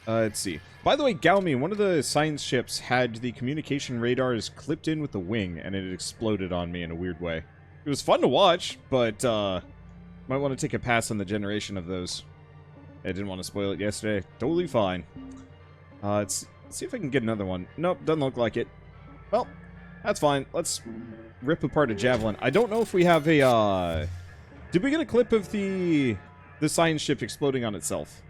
Let's see. By the way, Galmi, one of the science ships had the communication radars clipped in with the wing, and it exploded on me in a weird way. It was fun to watch, but might want to take a pass on the generation of those. I didn't want to spoil it yesterday. Totally fine. Let's see if I can get another one. Nope, doesn't look like it. Well, that's fine. Let's rip apart a Javelin. I don't know if we have a, Did we get a clip of the science ship exploding on itself?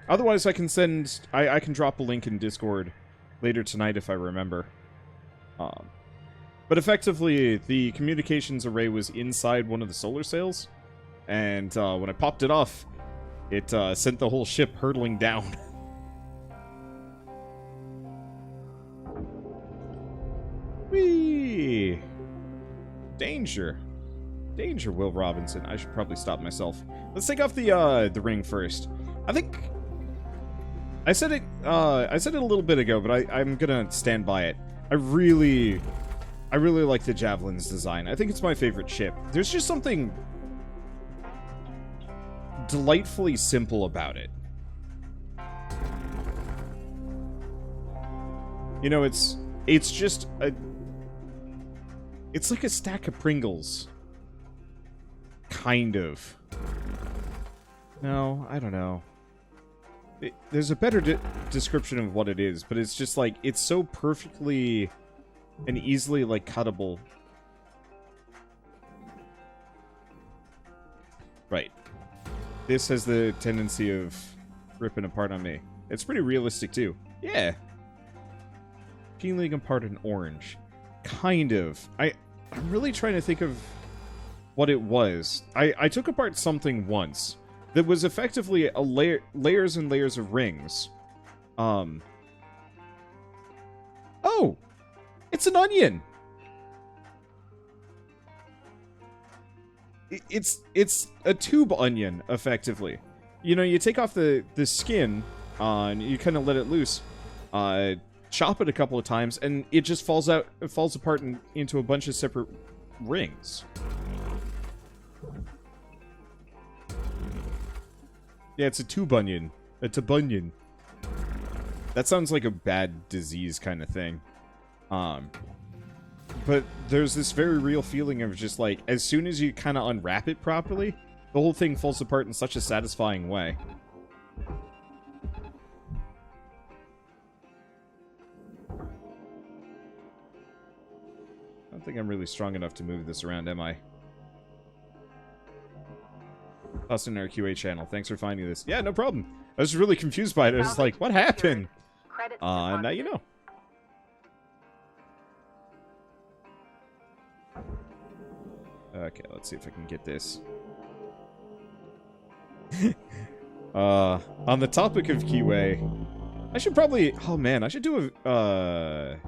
Otherwise, I can send... I can drop a link in Discord later tonight if I remember. But effectively, the communications array was inside one of the solar sails. And when I popped it off, it sent the whole ship hurtling down. Whee! Danger. Danger, Will Robinson. I should probably stop myself. Let's take off the ring first. I think... I said it a little bit ago, but I'm gonna stand by it. I really like the Javelin's design. I think it's my favorite ship. There's just something delightfully simple about it. You know, it's just a... It's like a stack of Pringles. Kind of. No, I don't know. There's a better description of what it is, but it's just like, it's so perfectly and easily, like, cuttable. Right. This has the tendency of ripping apart on me. It's pretty realistic, too. Yeah. Peeling apart an orange. Kind of. I'm really trying to think of what it was. I took apart something once that was effectively a layers and layers of rings. Oh! It's an onion! It's a tube onion, effectively. You know, you take off the skin, and you kind of let it loose. Chop it a couple of times, and it just falls apart into a bunch of separate rings. Yeah, it's a tube onion. It's a bunion. That sounds like a bad disease kind of thing. But there's this very real feeling of just like, as soon as you kind of unwrap it properly, the whole thing falls apart in such a satisfying way. I don't think I'm really strong enough to move this around, am I? Us in our QA channel. Thanks for finding this. Yeah, no problem. I was really confused by it. I was like, what happened? Now you know. Okay, let's see if I can get this. On the topic of QA, I should probably... Oh, man, I should do a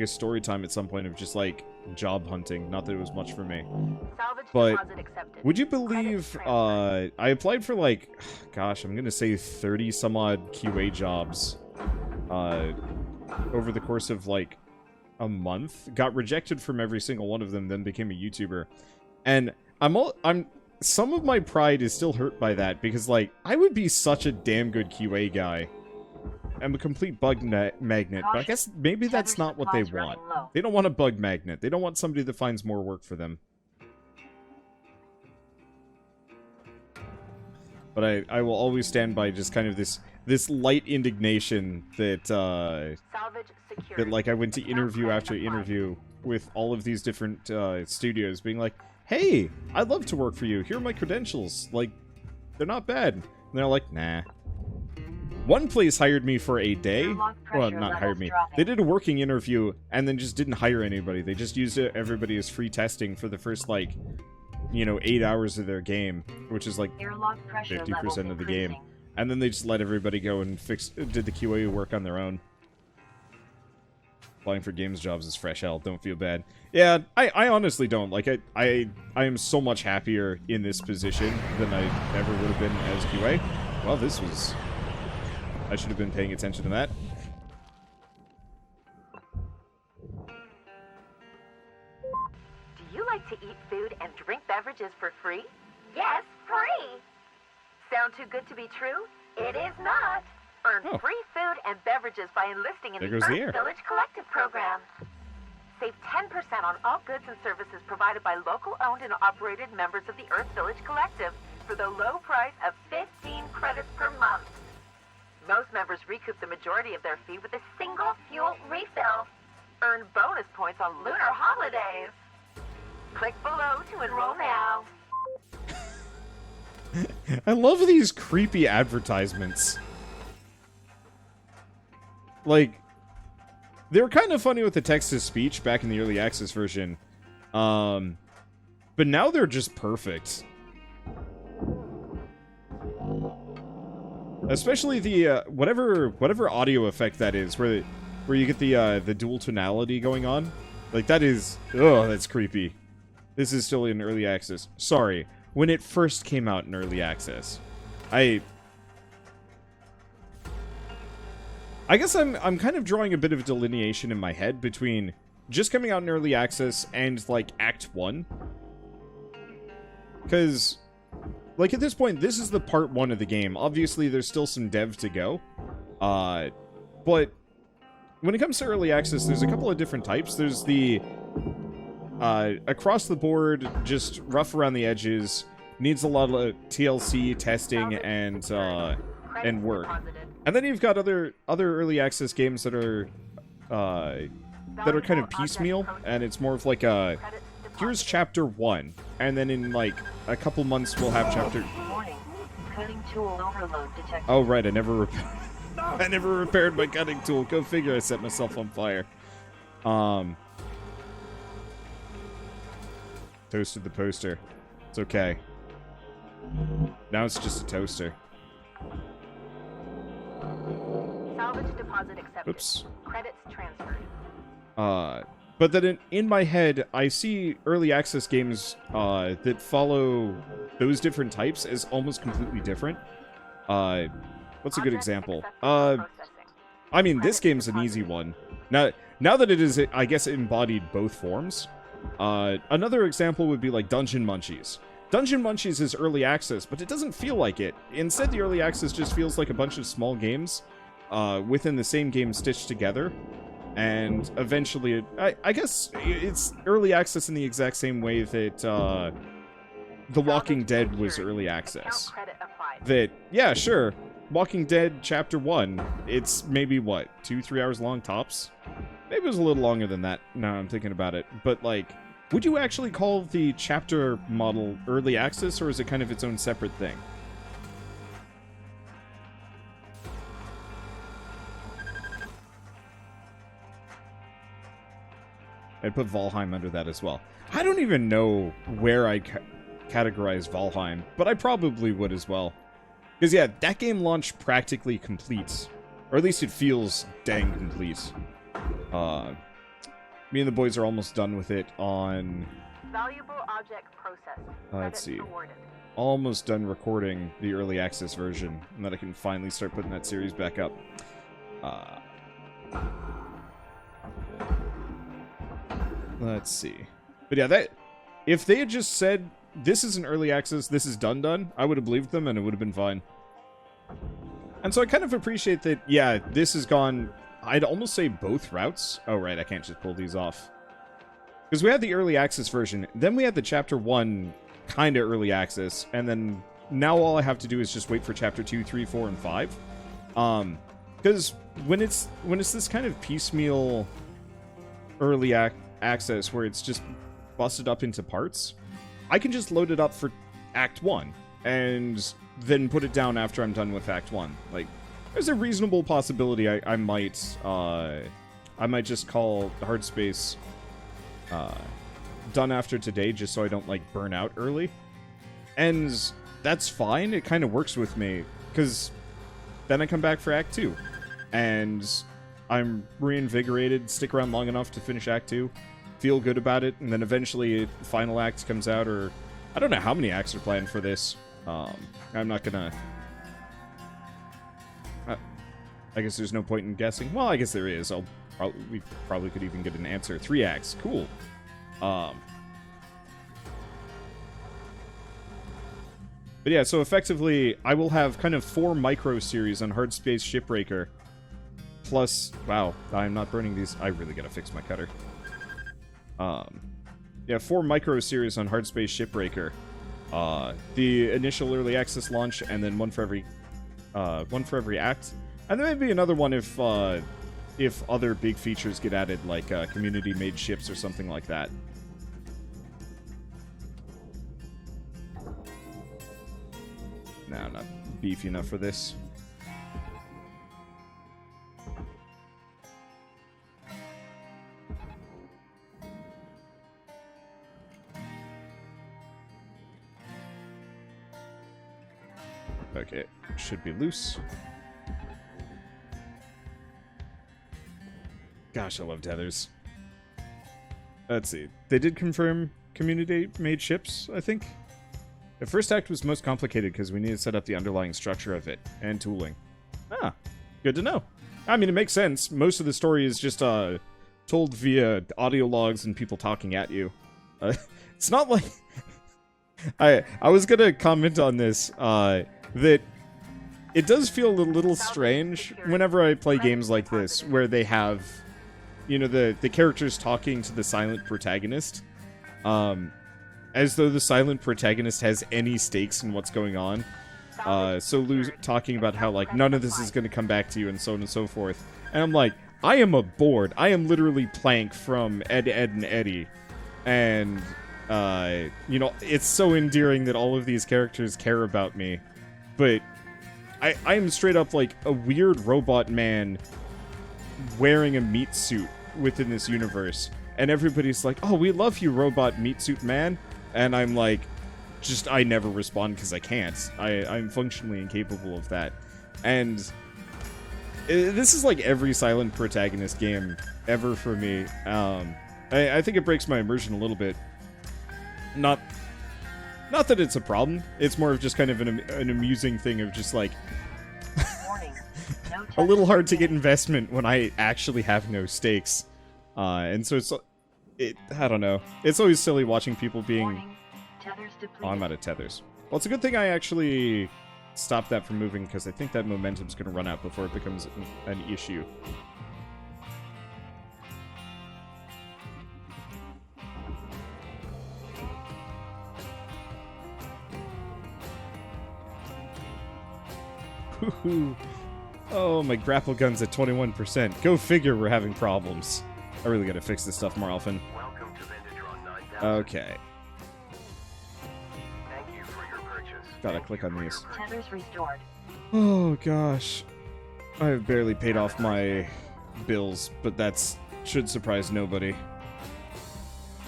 story time at some point of just, like, job hunting. Not that it was much for me. But would you believe I applied for, like, gosh, I'm gonna say 30 some odd QA jobs over the course of, like, a month. Got rejected from every single one of them, then became a YouTuber. And some of my pride is still hurt by that, because, like, I would be such a damn good QA guy. I'm a complete bug magnet, but I guess maybe that's not what they want. They don't want a bug magnet. They don't want somebody that finds more work for them. But I will always stand by just kind of this light indignation that that, like, I went to interview after interview with all of these different studios, being like, hey, I'd love to work for you. Here are my credentials. Like, they're not bad. And they're like, nah. One place hired me for a day. Well, not hired me. They did a working interview and then just didn't hire anybody. They just used everybody as free testing for the first, like, you know, 8 hours of their game, which is like 50% of the game. And then they just let everybody go and did the QA work on their own. Applying for games jobs is fresh hell. Don't feel bad. Yeah, I honestly don't. Like, I am so much happier in this position than I ever would have been as QA. Well, this was... I should have been paying attention to that. Do you like to eat food and drink beverages for free? Yes, free! Sound too good to be true? It is not. Earn Oh. free food and beverages by enlisting in There the goes the Earth air. Village Collective program. Save 10% on all goods and services provided by local owned and operated members of the Earth Village Collective for the low price of 15 credits per month. Most members recoup the majority of their fee with a single fuel refill. Earn bonus points on lunar holidays. Click below to enroll now. I love these creepy advertisements. Like, they were kind of funny with the text-to-speech back in the early access version. But now they're just perfect. Especially the, whatever audio effect that is, where you get the dual tonality going on. Like, that is, oh, that's creepy. This is still in early access. Sorry, when it first came out in early access. I guess I'm kind of drawing a bit of a delineation in my head between just coming out in early access and, like, Act 1. Because, like, at this point, this is the part 1 of the game. Obviously, there's still some dev to go. But when it comes to early access, there's a couple of different types. There's the across the board, just rough around the edges, needs a lot of TLC testing and work. And then you've got other early access games that are kind of piecemeal, and it's more of like a here's chapter 1, and then in like a couple months we'll have chapter. Warning. Cutting tool overload detected. Oh right, I never repaired my cutting tool. Go figure, I set myself on fire. Toasted the poster. It's okay. Now it's just a toaster. Salvage deposit accepted. Oops. Credits transferred. But then in my head, I see early access games that follow those different types as almost completely different. What's a good example? I mean, this game's an easy one. Now that it is, I guess, embodied both forms. Another example would be like Dungeon Munchies. Dungeon Munchies is early access, but it doesn't feel like it. Instead, the early access just feels like a bunch of small games within the same game stitched together. And eventually, I guess it's early access in the exact same way that The Walking Dead was early access. That, yeah, sure, Walking Dead Chapter 1, it's maybe, what, 2-3 hours long tops? Maybe it was a little longer than that, now I'm thinking about it. But, like, would you actually call the chapter model early access, or is it kind of its own separate thing? I'd put Valheim under that as well. I don't even know where I'd categorize Valheim, but I probably would as well. Because, yeah, that game launched practically complete. Or at least it feels dang complete. Me and the boys are almost done with it on... Valuable object processed. Let's see. Awarded. Almost done recording the early access version, and then I can finally start putting that series back up. Let's see. But yeah, that if they had just said, this is an early access, this is done, I would have believed them and it would have been fine. And so I kind of appreciate that, yeah, this has gone, I'd almost say both routes. Oh, right, I can't just pull these off. Because we had the early access version, then we had the Chapter 1 kind of early access, and then now all I have to do is just wait for Chapter 2, 3, 4, and 5. Because when it's this kind of piecemeal early access where it's just busted up into parts, I can just load it up for Act 1 and then put it down after I'm done with Act 1. Like, there's a reasonable possibility I might just call Hardspace done after today just so I don't, like, burn out early. And that's fine. It kind of works with me because then I come back for Act 2 and I'm reinvigorated, stick around long enough to finish Act 2, feel good about it, and then eventually final act comes out, or I don't know how many acts are planned for this. I'm not gonna... I guess there's no point in guessing. Well, I guess there is. We probably could even get an answer. 3 acts. Cool. But yeah, so effectively, I will have kind of 4 micro series on Hardspace Shipbreaker. Plus, wow, I'm not burning these. I really gotta fix my cutter. Yeah, 4 micro series on Hardspace Shipbreaker. The initial early access launch, and then one for every act. And there may be another one if other big features get added, like community-made ships or something like that. No, I'm not beefy enough for this. Okay, should be loose. Gosh, I love tethers. Let's see. They did confirm community-made ships, I think. The first act was most complicated because we needed to set up the underlying structure of it, and tooling. Ah, good to know. I mean, it makes sense. Most of the story is just told via audio logs and people talking at you. It's not like... I was gonna comment on this, that it does feel a little strange whenever I play games like this, where they have, you know, the characters talking to the silent protagonist, as though the silent protagonist has any stakes in what's going on. So Lou's talking about how, like, none of this is going to come back to you and so on and so forth. And I'm like, I am aboard. I am literally Plank from Ed, Edd and Eddy. And, you know, it's so endearing that all of these characters care about me. But I am straight up, like, a weird robot man wearing a meat suit within this universe. And everybody's like, oh, we love you, robot meat suit man. And I'm like, just, I never respond because I can't. I'm functionally incapable of that. And this is like every silent protagonist game ever for me. I think it breaks my immersion a little bit. Not that it's a problem. It's more of just kind of an amusing thing of just like a little hard to get investment when I actually have no stakes. And so I don't know. It's always silly watching people being... Oh, I'm out of tethers. Well, it's a good thing I actually stopped that from moving, because I think that momentum's going to run out before it becomes an issue. Oh, my grapple gun's at 21%. Go figure we're having problems. I really gotta fix this stuff more often. Okay. Thank you for your purchase. Gotta click on these. Tethers restored. Oh gosh. I've barely paid off my bills, but should surprise nobody.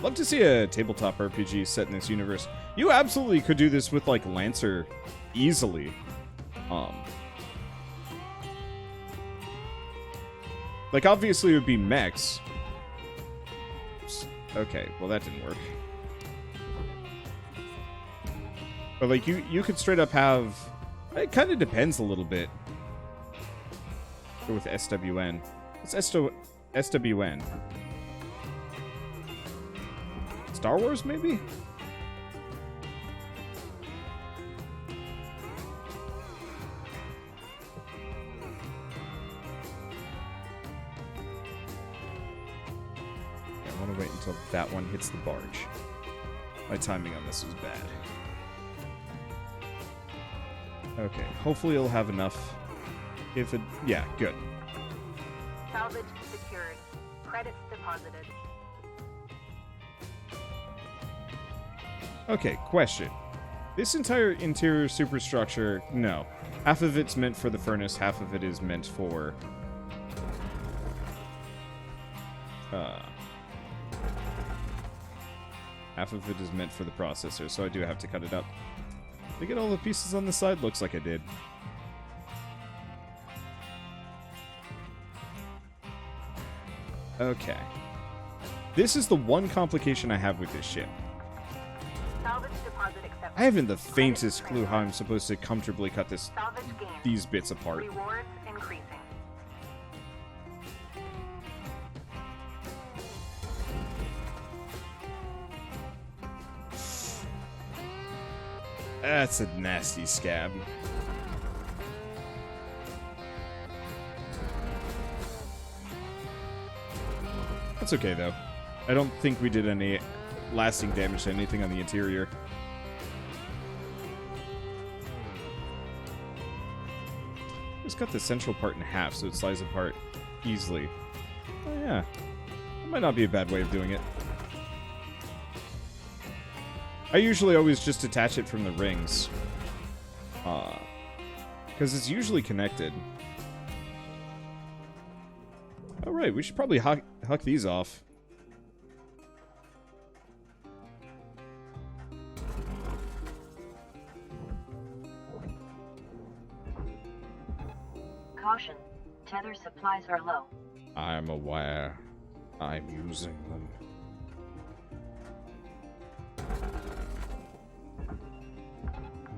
Love to see a tabletop RPG set in this universe. You absolutely could do this with, like, Lancer easily. Like, obviously it would be mechs. Okay, well that didn't work. But, like, you could straight up have... It kind of depends a little bit. Go with SWN. What's SWN? Star Wars, maybe? I want to wait until that one hits the barge. My timing on this is bad. Okay, hopefully it'll have enough. If it... Yeah, good. Salvage secured. Credits deposited. Okay, question. This entire interior superstructure, no. Half of it's meant for the furnace, half of it is meant for... half of it is meant for the processor, so I do have to cut it up. Did I get all the pieces on the side? Looks like I did. Okay. This is the one complication I have with this ship. Salvage deposit accepted. I haven't the faintest clue how I'm supposed to comfortably cut these bits apart. Rewards increasing. That's a nasty scab. That's okay, though. I don't think we did any lasting damage to anything on the interior. Just cut the central part in half so it slides apart easily. Oh, yeah. That might not be a bad way of doing it. I usually always just attach it from the rings. Because it's usually connected. Oh, right. We should probably huck these off. Caution. Tether supplies are low. I'm aware. I'm using them.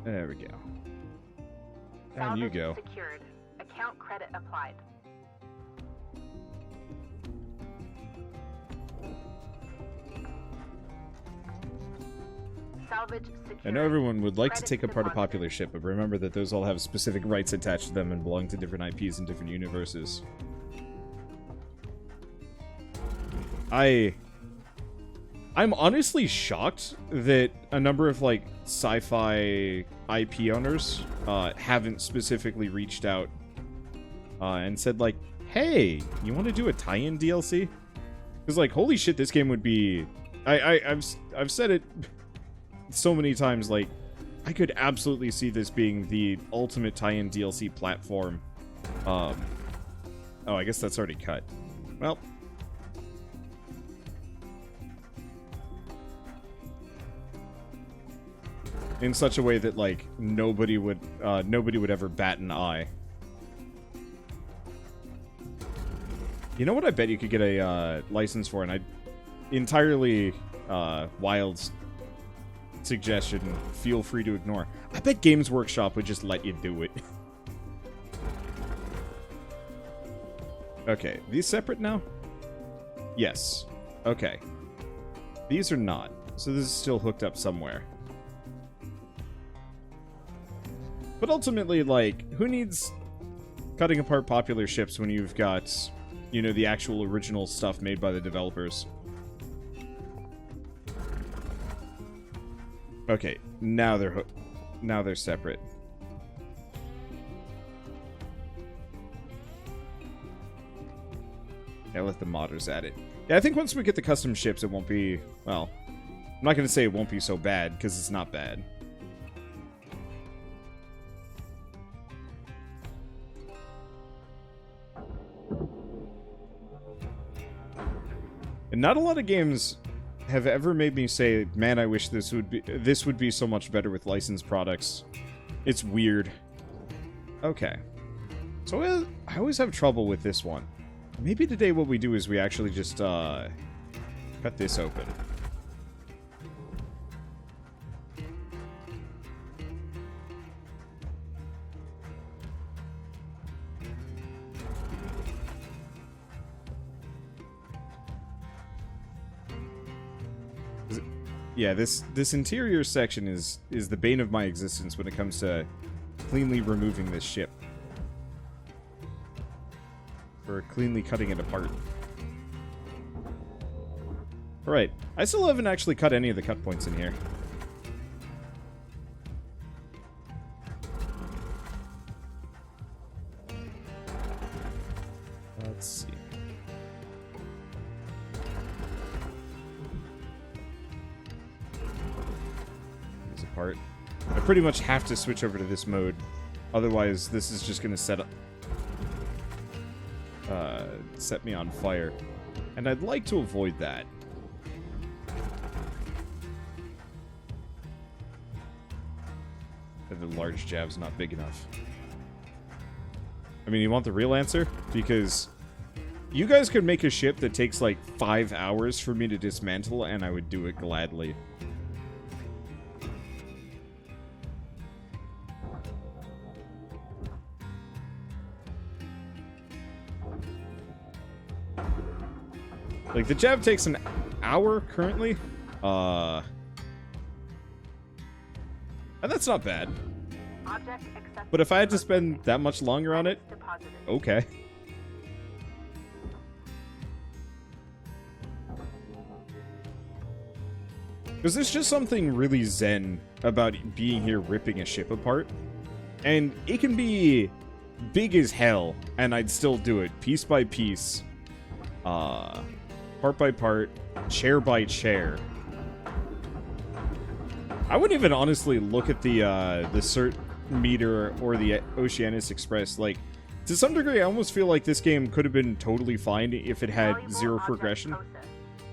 There we go. Down you go. Secured. Account credit applied. Salvage secured. I know everyone would like to take apart a popular ship, but remember that those all have specific rights attached to them and belong to different IPs in different universes. I'm honestly shocked that a number of, like, sci-fi IP owners haven't specifically reached out and said, like, hey, you want to do a tie-in DLC? Because, like, holy shit, this game would be... I've said it so many times, like, I could absolutely see this being the ultimate tie-in DLC platform. Oh, I guess that's already cut. Well... in such a way that, like, nobody would ever bat an eye. You know what I bet you could get a license for, and I entirely wild suggestion, feel free to ignore. I bet Games Workshop would just let you do it. Okay, these separate now? Yes. Okay. These are not, so this is still hooked up somewhere. But ultimately, like, who needs cutting apart popular ships when you've got, you know, the actual original stuff made by the developers? Okay, now they're separate. Yeah, let the modders at it. Yeah, I think once we get the custom ships, it won't be, well, I'm not going to say it won't be so bad, because it's not bad. And not a lot of games have ever made me say, man, I wish this would be so much better with licensed products. It's weird. Okay. So I always have trouble with this one. Maybe today what we do is we actually just cut this open. Yeah, this interior section is the bane of my existence when it comes to cleanly removing this ship. Or cleanly cutting it apart. Alright, I still haven't actually cut any of the cut points in here. Let's see. Apart. I pretty much have to switch over to this mode, otherwise this is just gonna set me on fire, and I'd like to avoid that. The large jab's not big enough. I mean, you want the real answer? Because you guys could make a ship that takes like 5 hours for me to dismantle, and I would do it gladly. Like, the jab takes an hour currently. And that's not bad. Object accepted. But if I had to spend that much longer on it, Deposited. okay. Because there's just something really zen about being here ripping a ship apart. And it can be big as hell, and I'd still do it piece by piece, part by part, chair by chair. I wouldn't even honestly look at the cert meter or the Oceanus Express. Like, to some degree, I almost feel like this game could have been totally fine if it had zero progression,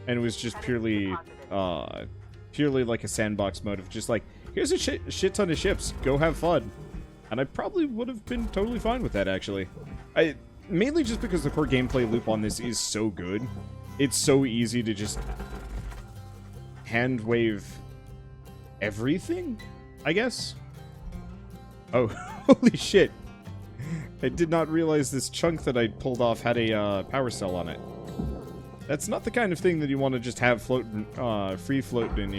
and it was just purely like a sandbox mode of just like, here's a shit ton of ships, go have fun. And I probably would have been totally fine with that, actually. Mainly just because the core gameplay loop on this is so good. It's so easy to just hand wave everything, I guess? Oh, holy shit. I did not realize this chunk that I pulled off had a power cell on it. That's not the kind of thing that you want to just have floating, free floating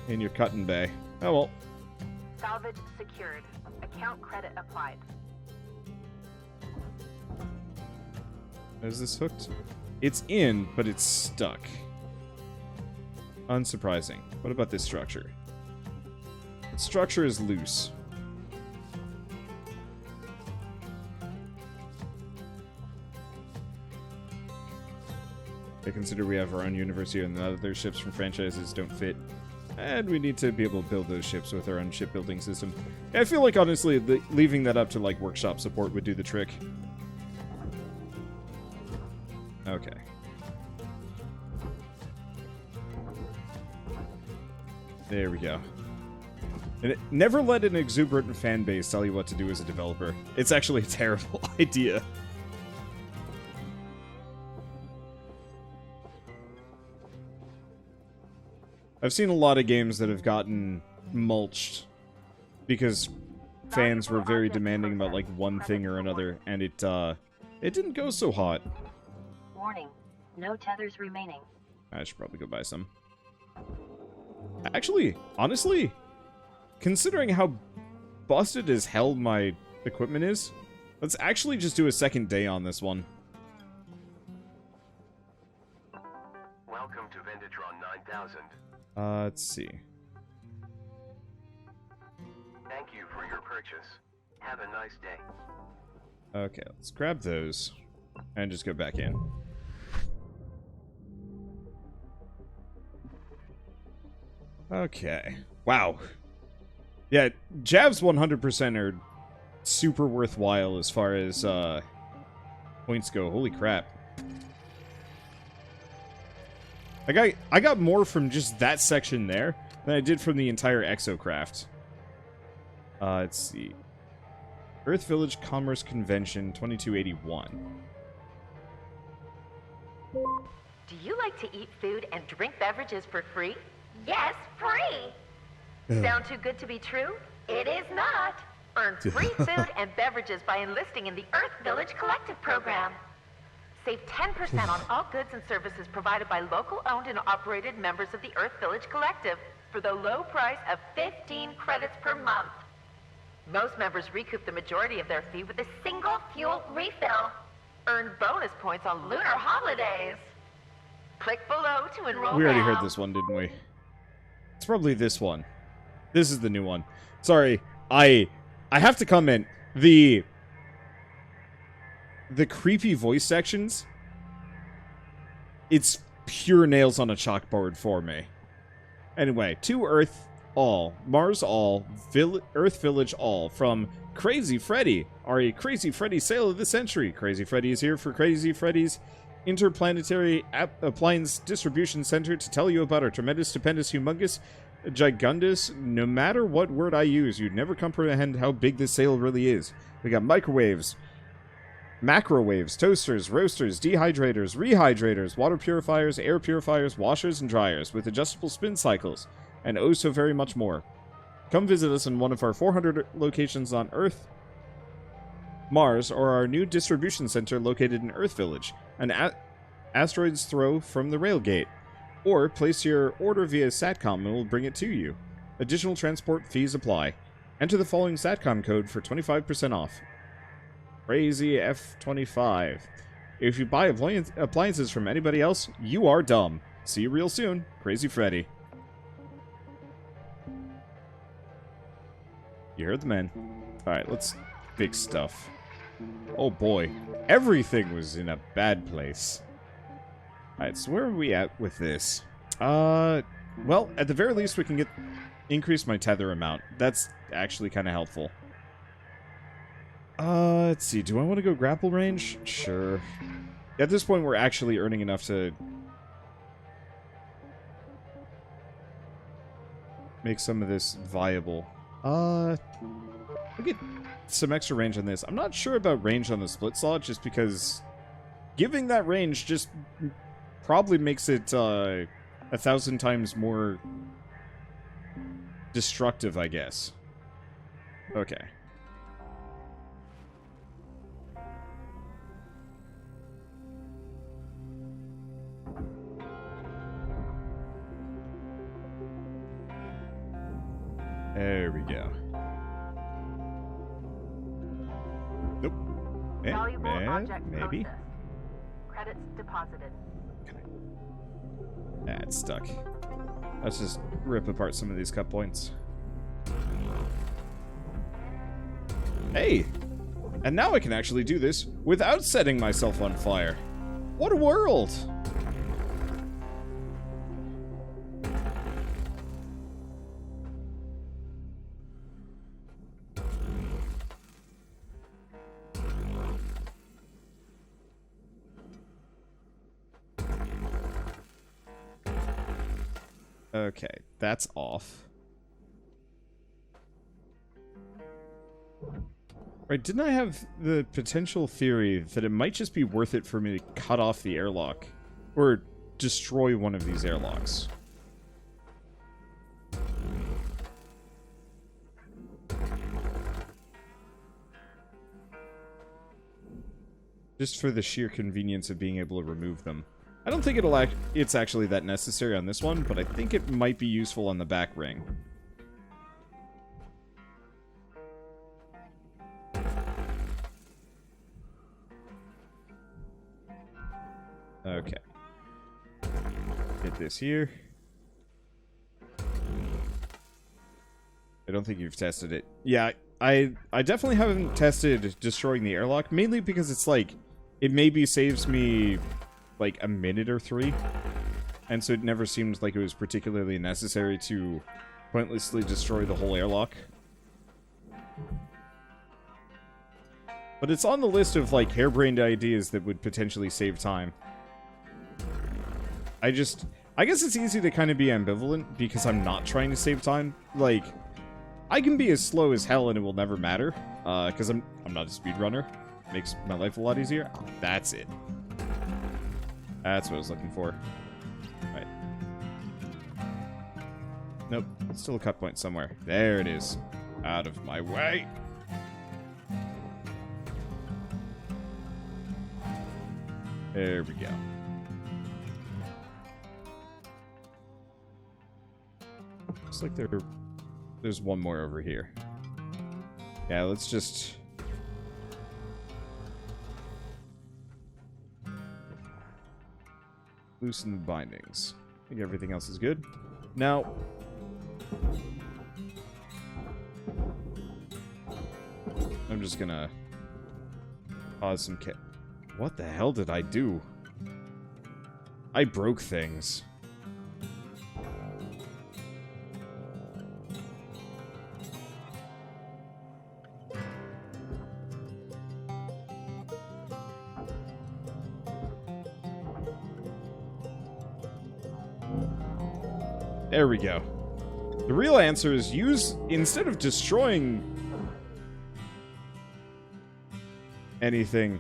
in your cutting bay. Oh well. Salvage secured. Account credit applied. Is this hooked? It's in, but it's stuck. Unsurprising. What about this structure? The structure is loose. I consider we have our own universe here and the other ships from franchises don't fit. And we need to be able to build those ships with our own shipbuilding system. I feel like, honestly, leaving that up to, like, workshop support would do the trick. Okay. There we go. And never let an exuberant fan base tell you what to do as a developer. It's actually a terrible idea. I've seen a lot of games that have gotten mulched because fans were very demanding about, like, one thing or another, and it didn't go so hot. Warning. No tethers remaining. I should probably go buy some. Actually, honestly, considering how busted as hell my equipment is, let's actually just do a second day on this one. Welcome to Vendatron 9000. Let's see. Thank you for your purchase. Have a nice day. Okay, let's grab those and just go back in. Okay. Wow. Yeah, Javs 100% are super worthwhile as far as points go. Holy crap. I got more from just that section there than I did from the entire Exocraft. Let's see. Earth Village Commerce Convention 2281. Do you like to eat food and drink beverages for free? Yes, free! Sound too good to be true? It is not! Earn free food and beverages by enlisting in the Earth Village Collective program. Save 10% on all goods and services provided by local owned and operated members of the Earth Village Collective for the low price of 15 credits per month. Most members recoup the majority of their fee with a single fuel refill. Earn bonus points on lunar holidays. Click below to enroll We already now. heard this one, didn't we? It's probably this one. This is the new one. Sorry, I have to comment. The creepy voice sections, it's pure nails on a chalkboard for me. Anyway, to Earth all, Mars all, Earth Village all, from Crazy Freddy, our Crazy Freddy sale of the century. Crazy Freddy is here for Crazy Freddy's Interplanetary Appliance Distribution Center to tell you about our tremendous, stupendous, humongous, gigundous, no matter what word I use, you'd never comprehend how big this sale really is. We got microwaves, macrowaves, toasters, roasters, dehydrators, rehydrators, water purifiers, air purifiers, washers, and dryers with adjustable spin cycles, and oh so very much more. Come visit us in one of our 400 locations on Earth, Mars, or our new distribution center located in Earth Village, an asteroid's throw from the railgate. Or place your order via SATCOM and we'll bring it to you. Additional transport fees apply. Enter the following SATCOM code for 25% off. Crazy F25. If you buy appliances from anybody else, you are dumb. See you real soon. Crazy Freddy. You heard the man. Alright, let's fix stuff. Oh boy. Everything was in a bad place. Alright, so where are we at with this? Well, at the very least we can increase my tether amount. That's actually kind of helpful. Let's see. Do I want to go grapple range? Sure. At this point, we're actually earning enough to make some of this viable. We'll get some extra range on this. I'm not sure about range on the split saw, just because giving that range just probably makes it 1,000 times more destructive, I guess. Okay. There we go. Nope. Valuable object Maybe. processed. Credits deposited. It's stuck. Let's just rip apart some of these cut points. Hey! And now I can actually do this without setting myself on fire. What a world! Okay, that's off. Right, didn't I have the potential theory that it might just be worth it for me to cut off the airlock? Or destroy one of these airlocks? Just for the sheer convenience of being able to remove them. I don't think it's actually that necessary on this one, but I think it might be useful on the back ring. Okay. Get this here. I don't think you've tested it. Yeah, I definitely haven't tested destroying the airlock, mainly because it's like, it maybe saves me like a minute or 3, and so it never seemed like it was particularly necessary to pointlessly destroy the whole airlock. But it's on the list of like harebrained ideas that would potentially save time. I guess it's easy to kind of be ambivalent because I'm not trying to save time. Like, I can be as slow as hell and it will never matter, because I'm not a speedrunner. Makes my life a lot easier. Oh, that's it. That's what I was looking for. Right. Nope. Still a cut point somewhere. There it is. Out of my way. There we go. Looks like there's one more over here. Yeah, let's just... loosen the bindings. I think everything else is good. Now... I'm just gonna... pause some What the hell did I do? I broke things. There we go. The real answer is instead of destroying anything,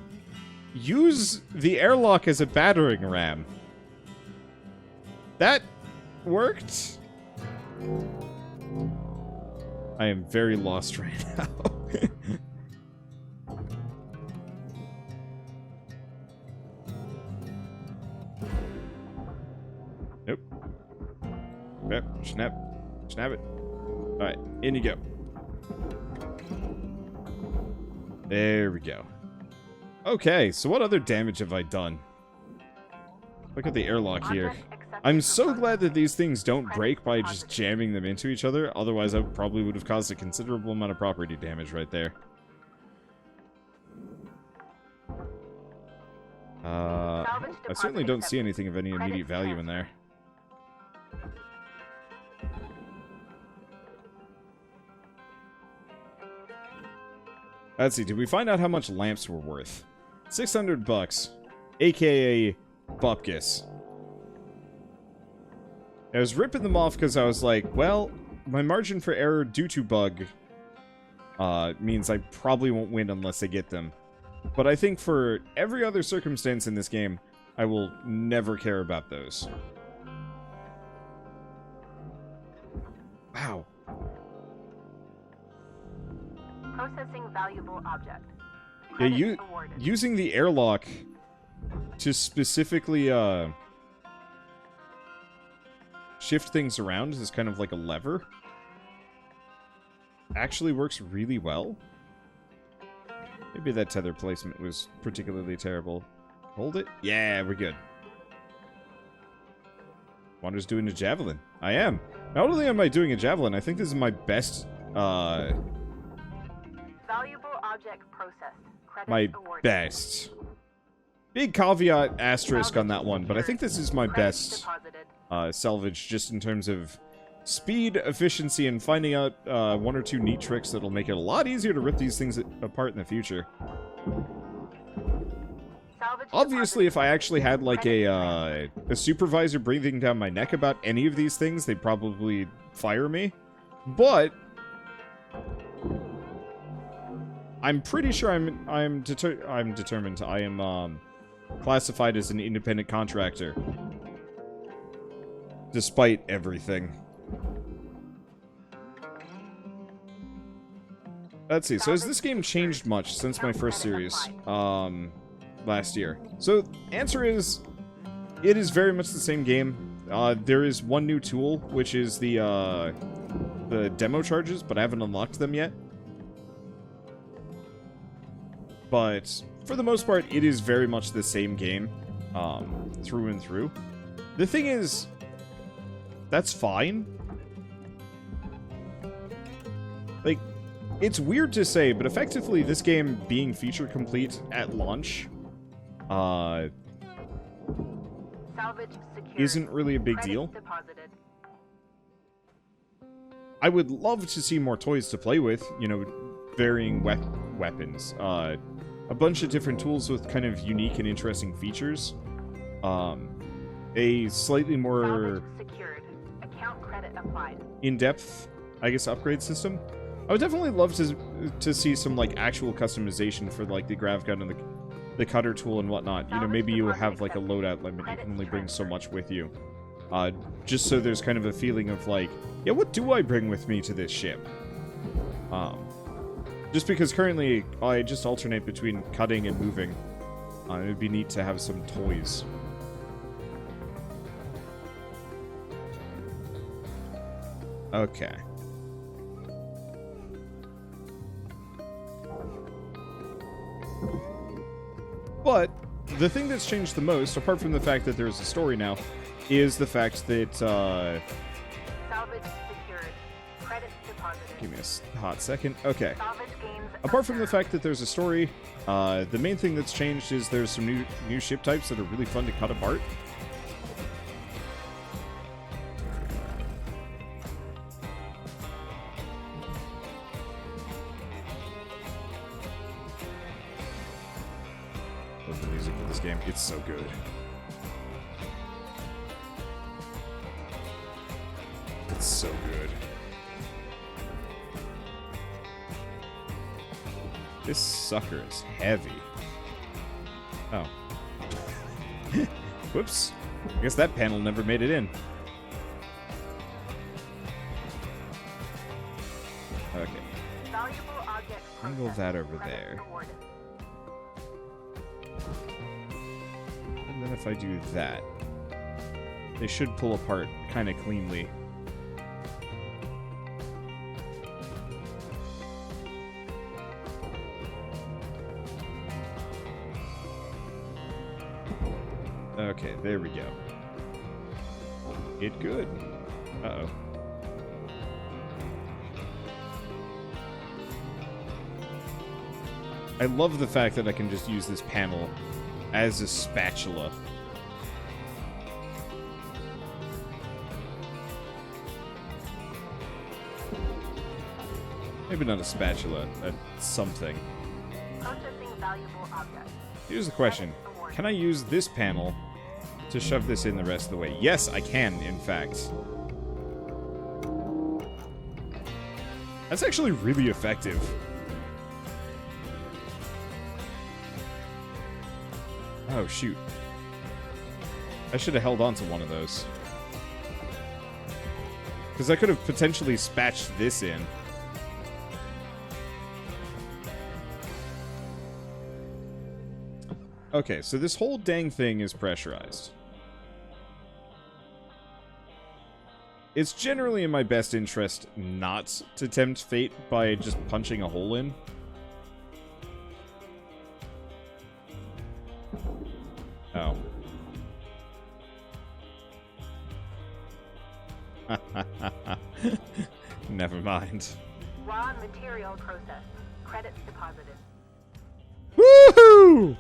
use the airlock as a battering ram. That worked. I am very lost right now. Nope. Yep, snap. Snap it. Alright, in you go. There we go. Okay, so what other damage have I done? Look at the airlock here. I'm so glad that these things don't break by just jamming them into each other. Otherwise, I probably would have caused a considerable amount of property damage right there. I certainly don't see anything of any immediate value in there. Let's see, did we find out how much lamps were worth? 600 bucks, aka Bupkis. I was ripping them off because I was like, well, my margin for error due to bug means I probably won't win unless I get them. But I think for every other circumstance in this game, I will never care about those. Wow. Processing valuable object. Yeah, using the airlock to specifically shift things around is kind of like a lever. Actually works really well. Maybe that tether placement was particularly terrible. Hold it? Yeah, we're good. Wander's doing a Javelin. I am. Not only am I doing a Javelin, I think this is my best, Valuable object processed. Credits my awarded. best. Big caveat asterisk on that one, but I think this is my best salvage just in terms of speed, efficiency, and finding out one or two neat tricks that'll make it a lot easier to rip these things apart in the future. Obviously, if I actually had like a supervisor breathing down my neck about any of these things, they'd probably fire me. But I'm pretty sure I'm determined. I am classified as an independent contractor, despite everything. Let's see. So has this game changed much since my first series last year? So answer is, it is very much the same game. There is one new tool, which is the demo charges, but I haven't unlocked them yet. But for the most part, it is very much the same game through and through. The thing is, that's fine. Like, it's weird to say, but effectively this game being feature complete at launch isn't really a big deal. I would love to see more toys to play with, you know, varying weapons, a bunch of different tools with kind of unique and interesting features, a slightly more in-depth, I guess, upgrade system. I would definitely love to see some, like, actual customization for, like, the grav gun and the cutter tool and whatnot. You know, maybe you have, like, a loadout limit. You can only bring so much with you. Just so there's kind of a feeling of, like, yeah, what do I bring with me to this ship? Just because currently I just alternate between cutting and moving. It would be neat to have some toys. Okay. But the thing that's changed the most, apart from the fact that there's a story now, is the fact that, Salvage secured. Credits deposited. give me a hot second. Okay. Salvage gains Apart from the fact that there's a story, the main thing that's changed is there's some new ship types that are really fun to cut apart. Love the music of this game. It's so good. It's so good. This sucker is heavy. Oh. Whoops. I guess that panel never made it in. Okay. Angle that over there. And then if I do that, they should pull apart kind of cleanly. Okay, there we go. It good. Uh-oh. I love the fact that I can just use this panel as a spatula. Maybe not a spatula, a something. Processing valuable objects. Here's the question. Can I use this panel to shove this in the rest of the way? Yes, I can, in fact. That's actually really effective. Oh, shoot. I should have held on to one of those. Because I could have potentially spatched this in. Okay, so this whole dang thing is pressurized. It's generally in my best interest not to tempt fate by just punching a hole in. Oh. Never mind. Raw material processed. Credits deposited. Woohoo!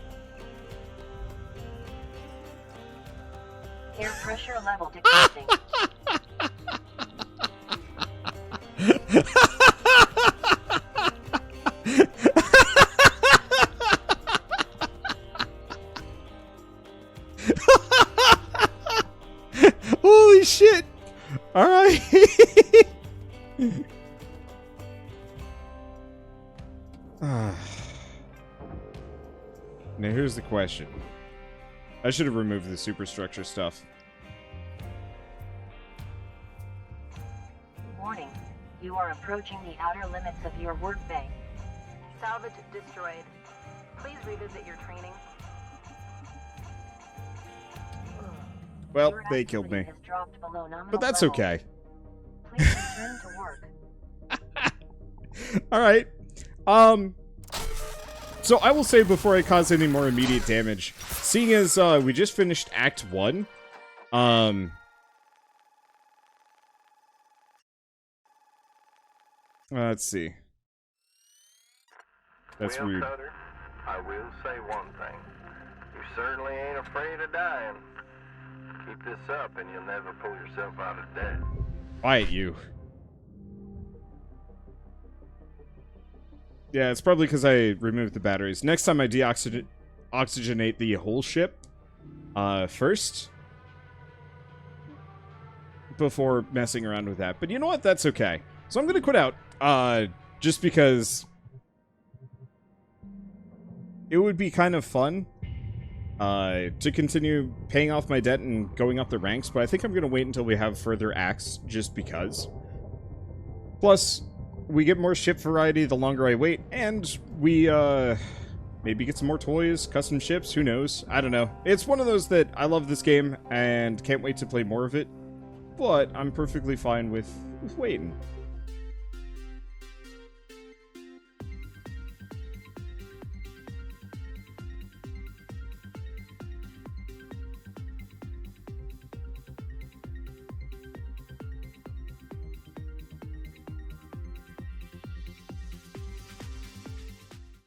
Air pressure level decreasing. Holy shit! Alright. Now here's the question. I should have removed the superstructure stuff. Warning. You are approaching the outer limits of your work bay. Salvage destroyed. Please revisit your training. Well, Your they killed me. activity has dropped below nominal But that's levels. okay. Please return to work. Alright. So I will say before I cause any more immediate damage, seeing as we just finished Act 1, let's see. That's well, weird. Sutter, I will say one thing. You certainly ain't afraid of dying. Keep this up and you'll never pull yourself out of debt. Quiet you. Yeah, it's probably because I removed the batteries. Next time I oxygenate the whole ship first. Before messing around with that. But you know what? That's okay. So I'm going to quit out. Just because it would be kind of fun to continue paying off my debt and going up the ranks. But I think I'm going to wait until we have further acts just because. Plus, we get more ship variety the longer I wait, and we, maybe get some more toys, custom ships, who knows? I don't know. It's one of those that I love this game, and can't wait to play more of it, but I'm perfectly fine with waiting.